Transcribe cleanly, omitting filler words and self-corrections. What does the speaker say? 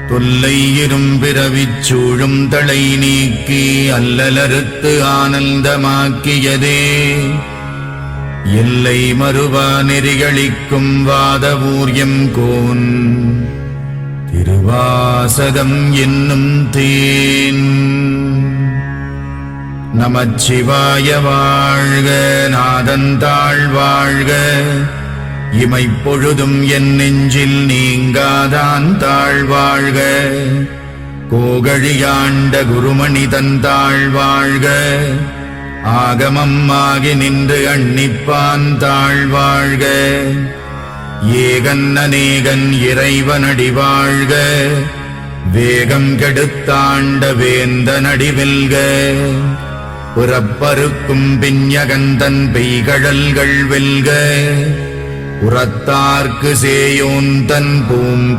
தொல்லை இரும்பிறவிச் சூழும் தளை நீக்கி அல்லலறுத்து ஆனந்தமாக்கியதே எல்லை மறுவா நெறிகளிக்கும் வாதவூர்யம் கோன் திருவாசகம் என்னும் தேன். நமச்சிவாய வாழ்க, நாதந்தாள் வாழ்க, இமைப்பொழுதும் என் நெஞ்சில் நீங்காதான் தாழ்வாழ்க. கோகழியாண்ட குருமணி தந்தாள் வாழ்க, ஆகமம் ஆகி நின்று அன்னிப்பான் தாழ்வாழ்க. ஏகன் அநேகன் இறைவனடி வாழ்க, வேகம் கெடுத்தாண்ட வேந்தனடி வெல்க. புறப்பருக்கும் பிஞகந்தன் பெய்கழல்கள் வெல்க, உரத்தார்க்கு சேயோன் தன் பூம்